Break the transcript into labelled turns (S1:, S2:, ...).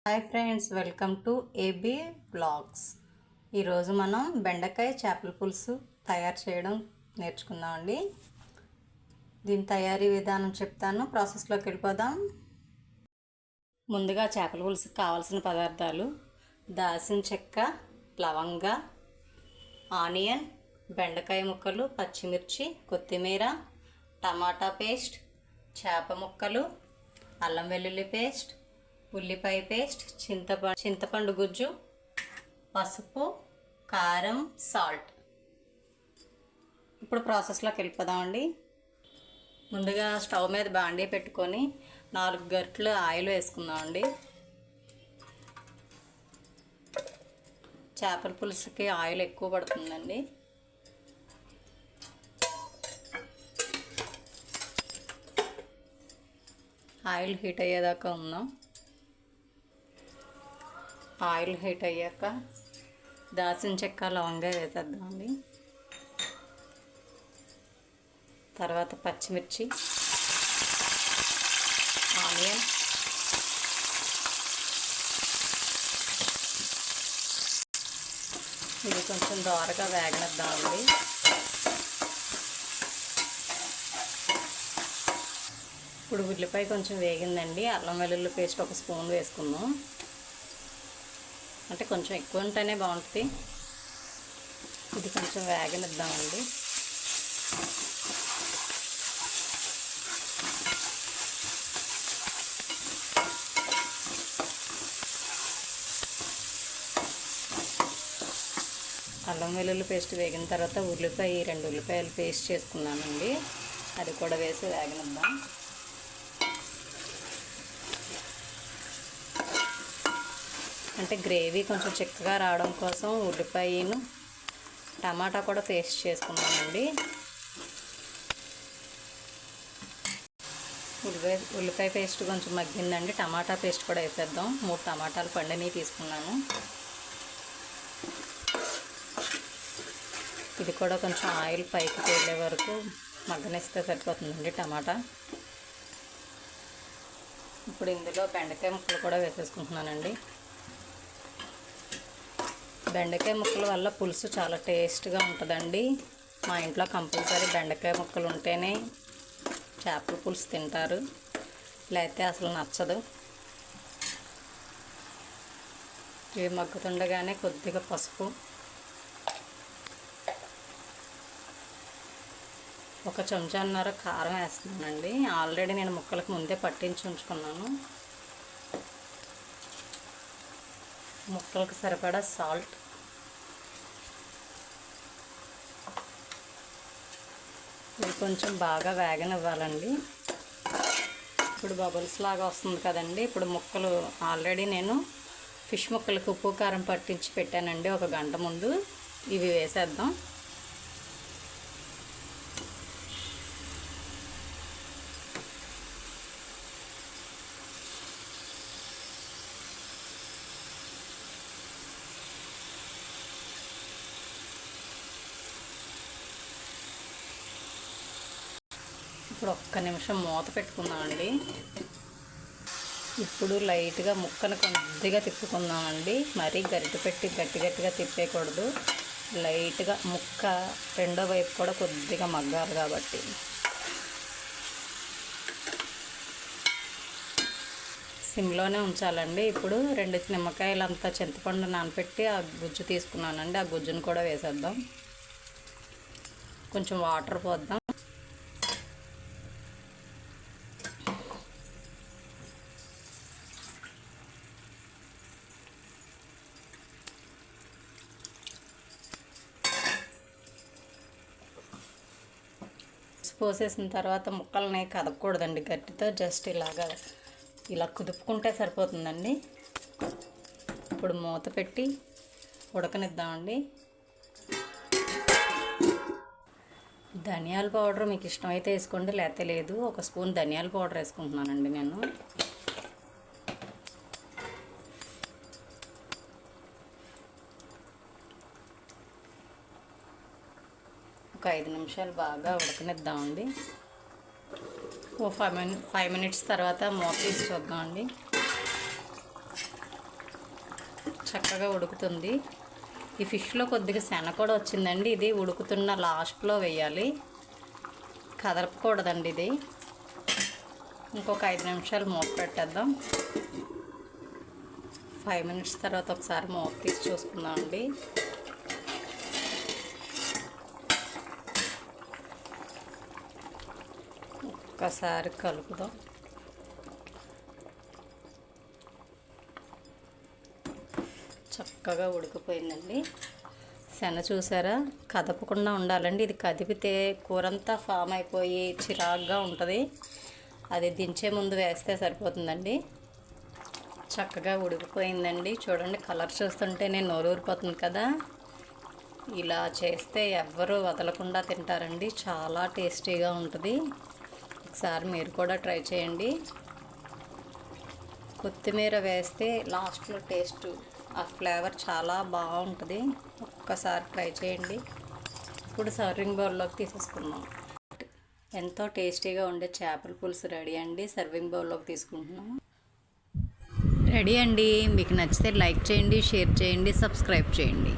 S1: Hi friends, welcome to A B blogs. ఈరోజు మనం బెండకాయ చేపల పులుసు తయారు చేయడం నేర్చుకుందామండి. దీని తయారీ విధానం చెప్తాను, ప్రాసెస్లోకి వెళ్ళిపోదాం. ముందుగా చేపల పులుసుకి కావాల్సిన పదార్థాలు: దాల్చిన చెక్క, లవంగ, ఆనియన్, బెండకాయ ముక్కలు, పచ్చిమిర్చి, కొత్తిమీర, టమాటా పేస్ట్, చేప ముక్కలు, అల్లం వెల్లుల్లి పేస్ట్, ఉల్లిపాయ పేస్ట్, చింతపండు గుజ్జు, పసుపు, కారం, సాల్ట్. ఇప్పుడు ప్రాసెస్లోకి వెళ్ళిపోదామండి. ముందుగా స్టవ్ మీద బాండీ పెట్టుకొని 4 గరిటెలు ఆయిల్ వేసుకుందామండి. చేపల పులుసుకి ఆయిల్ ఎక్కువ పడుతుందండి. ఆయిల్ హీట్ అయ్యేదాకా ఉందాం. ఆయిల్ హీట్ అయ్యాక దాల్చిన చెక్క, లవంగా వేసేద్దామండి. తర్వాత పచ్చిమిర్చి, ఆనియన్, ఇది కొంచెం దోరగా వేగనిద్దామండి. ఇప్పుడు ఉల్లిపాయ కొంచెం వేగిందండి. అల్లం వెల్లుల్లి పేస్ట్ 1 స్పూన్ వేసుకుందాం. అంటే కొంచెం ఎక్కువ ఉంటేనే బాగుంటుంది. ఇది కొంచెం వేగనిద్దామండి. అల్లం వెల్లుల్లి పేస్ట్ వేగిన తర్వాత 2 ఉల్లిపాయలు పేస్ట్ చేసుకున్నానండి. అది కూడా వేసి వేగనిద్దాం. అంటే గ్రేవీ కొంచెం చిక్కగా రావడం కోసం ఉల్లిపాయను, టమాటా కూడా పేస్ట్ చేసుకున్నానండి. ఉల్లిపాయ పేస్ట్ కొంచెం మగ్గిందండి. టమాటా పేస్ట్ కూడా వేసేద్దాం. 3 టమాటాలు పండినవి తీసుకున్నాను. ఇది కూడా కొంచెం ఆయిల్ పైకి తేలే వరకు మగ్గనిస్తే సరిపోతుందండి టమాటా. ఇప్పుడు ఇందులో బెండకాయ ముక్కలు కూడా వేసేసుకుంటున్నానండి. బెండకాయ ముక్కల వల్ల పులుసు చాలా టేస్ట్గా ఉంటుందండి. మా ఇంట్లో కంపల్సరీ బెండకాయ ముక్కలు ఉంటేనే చేపల పులుసు తింటారు, లేకపోతే అసలు నచ్చదు. ఇవి మగ్గుతుండగానే కొద్దిగా పసుపు, 1 చెంచాన్నర కారం వేస్తున్నానండి. ఆల్రెడీ నేను ముక్కలకు ముందే పట్టించి ఉంచుకున్నాను. ముక్కలకు సరిపడా సాల్ట్, ఇది కొంచెం బాగా వేగనివ్వాలండి. ఇప్పుడు బబుల్స్ లాగా వస్తుంది కదండి. ఇప్పుడు ముక్కలు ఆల్రెడీ నేను ఫిష్ ముక్కలకు ఉప్పు కారం పట్టించి పెట్టానండి 1 గంట ముందు. ఇవి వేసేద్దాం. ఇప్పుడు 1 నిమిషం మూత పెట్టుకుందామండి. ఇప్పుడు లైట్గా ముక్కను కొద్దిగా తిప్పుకుందామండి. మరీ గరిటె పెట్టి గట్టిగా తిప్పేయకూడదు. లైట్గా ముక్క రెండో వైపు కూడా కొద్దిగా మగ్గాలి కాబట్టి. సిమ్లోనే ఉంచాలండి. ఇప్పుడు 2 నిమ్మకాయలంతా చింతపండు నానబెట్టి ఆ గుజ్జు తీసుకున్నానండి. ఆ గుజ్జును కూడా వేసేద్దాం. కొంచెం వాటర్ పోద్దాం. పోసేసిన తర్వాత ముక్కల్ని కదపకూడదండి గట్టితో, జస్ట్ ఇలా కుదుపుకుంటే సరిపోతుందండి. ఇప్పుడు మూత పెట్టి ఉడకనిద్దామండి. ధనియాల పౌడర్ మీకు ఇష్టమైతే వేసుకోండి, లేకపోతే లేదు. 1 స్పూన్ ధనియాల పౌడర్ వేసుకుంటున్నానండి నేను. ఒక 5 నిమిషాలు బాగా ఉడకనిద్దామండి. ఓ 5 మినిట్స్ తర్వాత మూత తీసి చూద్దామండి. చక్కగా ఉడుకుతుంది. ఈ ఫిష్లో కొద్దిగా శన కూడా వచ్చిందండి. ఇది ఉడుకుతున్న లాస్ట్లో వేయాలి, కదపకూడదండి ఇది. ఇంకొక 5 నిమిషాలు మూత పెట్టేద్దాం. 5 మినిట్స్ తర్వాత ఒకసారి మూత తీసి చూసుకుందామండి. ఒక్కసారి కలుపుదాం. చక్కగా ఉడికిపోయిందండి. శన చూసారా, కదపకుండా ఉండాలండి. ఇది కదిపితే కూరంతా ఫామ్ అయిపోయి చిరాగ్గా ఉంటుంది. అది దించే ముందు వేస్తే సరిపోతుందండి. చక్కగా ఉడికిపోయిందండి. చూడండి, కలర్ చూస్తుంటేనే నోరూరిపోతుంది కదా. ఇలా చేస్తే ఎవ్వరూ వదలకుండా తింటారండి. చాలా టేస్టీగా ఉంటుంది. ఒకసారి మీరు కూడా ట్రై చేయండి. కొత్తిమీర వేస్తే లాస్ట్లో టేస్ట్, ఆ ఫ్లేవర్ చాలా బాగుంటుంది. ఒక్కసారి ట్రై చేయండి. ఇప్పుడు సర్వింగ్ బౌల్లోకి తీసేసుకుందాం. ఎంతో టేస్టీగా ఉండే చేపల పులుసు రెడీ అండి. సర్వింగ్ బౌల్లోకి తీసుకుంటున్నాం. రెడీ అండి. మీకు నచ్చితే లైక్ చేయండి, షేర్ చేయండి, సబ్స్క్రైబ్ చేయండి.